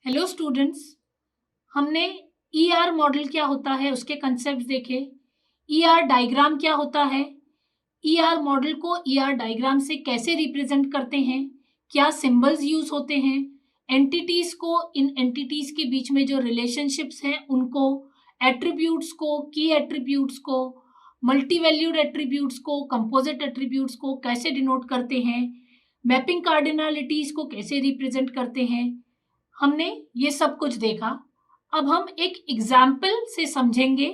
Hello students. हमने ER model क्या होता है उसके कंसेप्ट देखे। ईआर डायग्राम क्या होता है, ईआर मॉडल को ईआर डायग्राम से कैसे रिप्रेजेंट करते हैं, क्या सिंबल्स यूज होते हैं, एंटिटीज को, इन एंटिटीज के बीच में जो रिलेशनशिप्स हैं उनको, एट्रीब्यूट्स को, की एट्रीब्यूट्स को, मल्टी वैल्यूड एट्रीब्यूट्स को, कंपोजिट एट्रीब्यूट्स को कैसे डिनोट करते हैं, मैपिंग कार्डिनलिटीज को कैसे रिप्रेजेंट करते हैं। हमने ये सब कुछ देखा। अब हम एक एग्जाम्पल से समझेंगे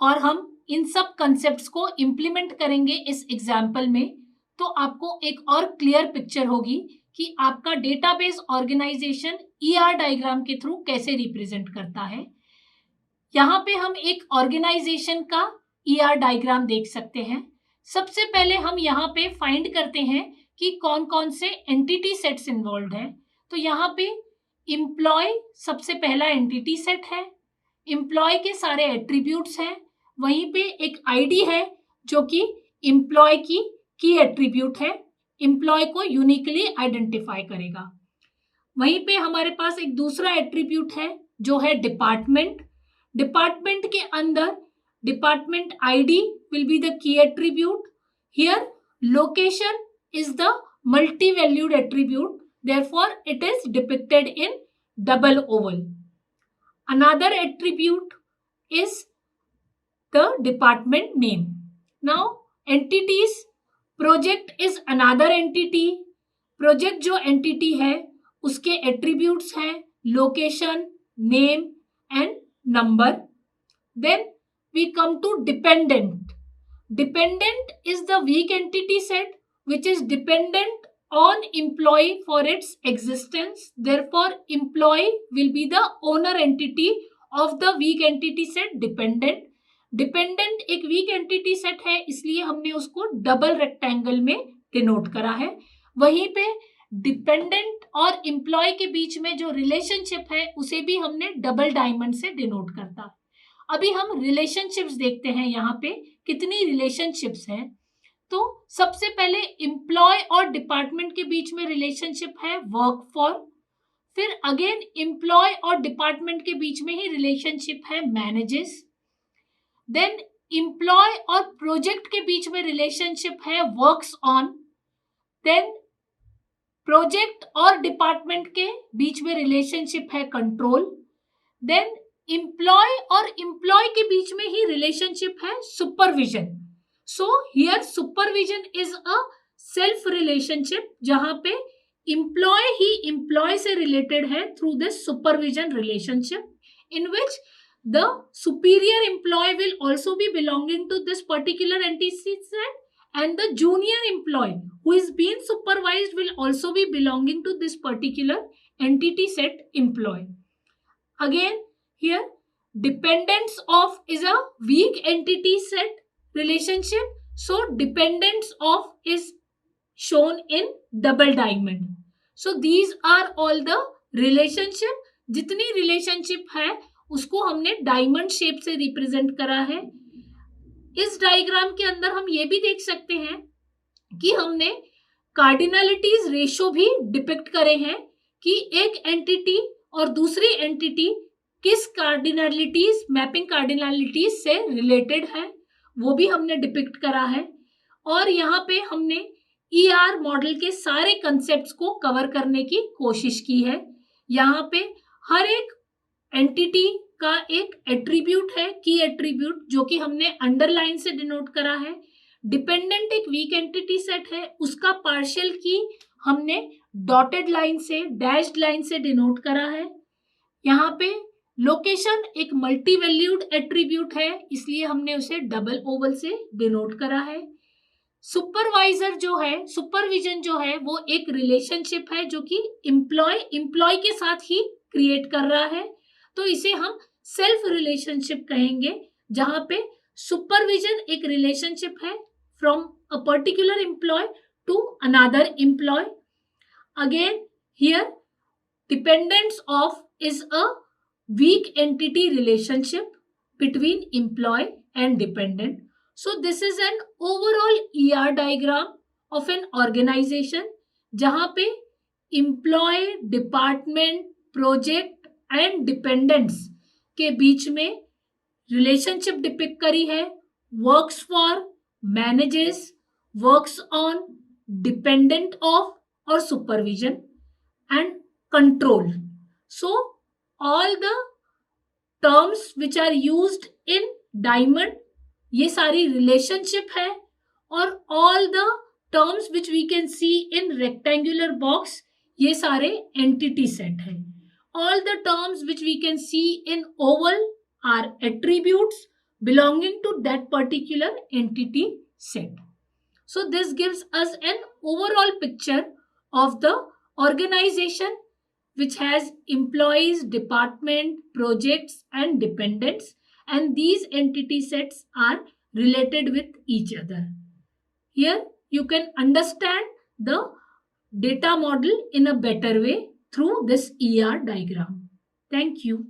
और हम इन सब कंसेप्ट्स को इम्प्लीमेंट करेंगे इस एग्जाम्पल में, तो आपको एक और क्लियर पिक्चर होगी कि आपका डेटाबेस ऑर्गेनाइजेशन ईआर डायग्राम के थ्रू कैसे रिप्रेजेंट करता है। यहाँ पे हम एक ऑर्गेनाइजेशन का ईआर डायग्राम देख सकते हैं। सबसे पहले हम यहाँ पे फाइंड करते हैं कि कौन कौन से एंटिटी सेट्स इन्वॉल्व हैं। तो यहाँ पे एम्प्लॉय सबसे पहला एंटिटी सेट है। एम्प्लॉय के सारे एट्रीब्यूट्स हैं। वहीं पे एक आईडी है जो कि एम्प्लॉय की एट्रीब्यूट है, एम्प्लॉय को यूनिकली आइडेंटिफाई करेगा। वहीं पे हमारे पास एक दूसरा एट्रीब्यूट है जो है डिपार्टमेंट। डिपार्टमेंट के अंदर department ID will be the key attribute. Here location is the multi valued attribute, therefore it is depicted in double oval. Another attribute is the department name. Now entities, project is another entity. project जो entity है उसके attributes हैं location, name and number. Then we come to dependent. Dependent is the weak entity set which is dependent on employee for its existence. Therefore employee will be the owner entity of the weak entity set dependent. Dependent एक weak entity set है, इसलिए हमने उसको double rectangle में denote करा है। वहीं पे डिपेंडेंट और एम्प्लॉय के बीच में जो रिलेशनशिप है उसे भी हमने डबल डायमंड से डिनोट करता है। अभी हम रिलेशनशिप्स देखते हैं। यहाँ पे कितनी रिलेशनशिप्स हैं। तो सबसे पहले एम्प्लॉय और डिपार्टमेंट के बीच में रिलेशनशिप है वर्क फॉर। फिर अगेन एम्प्लॉय और डिपार्टमेंट के बीच में ही रिलेशनशिप है मैनेजेस। देन एम्प्लॉय और प्रोजेक्ट के बीच में रिलेशनशिप है वर्क्स ऑन। देन प्रोजेक्ट और डिपार्टमेंट के बीच में रिलेशनशिप है कंट्रोल। देन एम्प्लॉय और एम्प्लॉय के बीच में ही रिलेशनशिप है supervision. So here supervision is a self relationship जहां पे एम्प्लॉय ही एम्प्लॉय से रिलेटेड है through this supervision relationship, in which the superior employee will also be belonging to this particular entity set and the junior employee who is being supervised will also be belonging to this particular entity set employee. Again here dependence of is a weak entity set relationship, so dependence of is shown in double diamond. So these are all the relationship. जितनी relationship है उसको हमने diamond shape से represent करा है। इस diagram के अंदर हम ये भी देख सकते हैं कि हमने कार्डिनलिटीज रेशो भी डिपिक्ट करे हैं कि एक एंटिटी और दूसरी एंटिटी किस कार्डिनलिटीज, मैपिंग कार्डिनलिटीज से रिलेटेड है, वो भी हमने डिपिक्ट करा है। और यहाँ पे हमने ईआर मॉडल के सारे कंसेप्ट्स को कवर करने की कोशिश की है। यहाँ पे हर एक एंटिटी का एक एट्रीब्यूट है, की एट्रीब्यूट, जो कि हमने अंडरलाइन से डिनोट करा है। डिपेंडेंट एक वीक एंटिटी सेट है, उसका पार्शियल की हमने डॉटेड लाइन से, डैश्ड लाइन से डिनोट करा है। यहाँ पे लोकेशन एक मल्टी वैल्यूड एट्रीब्यूट है, इसलिए हमने उसे डबल ओवल से डिनोट करा है। सुपरवाइजर जो है, सुपरविजन जो है, वो एक रिलेशनशिप है जो कि एम्प्लॉय के साथ ही क्रिएट कर रहा है, तो इसे हम सेल्फ रिलेशनशिप कहेंगे, जहां पे सुपरविजन एक रिलेशनशिप है from a particular employee to another employee. Again here dependence of is a weak entity relationship between employee and dependent. So this is an overall ER diagram of an organization जहां पे employ, department, project and dependents के बीच में relationship depict करी है. Works for, manages, works on, dependent of और supervision and control. So all the terms which are used in diamond, ये सारी रिलेशनशिप है. और all the terms which we can see in rectangular box, ये सारे entity set है. All the terms which we can see in oval are attributes belonging to that particular entity set. So this gives us an overall picture of the organization which has employees, department, projects and dependents, and these entity sets are related with each other. Here you can understand the data model in a better way through this ER diagram. Thank you.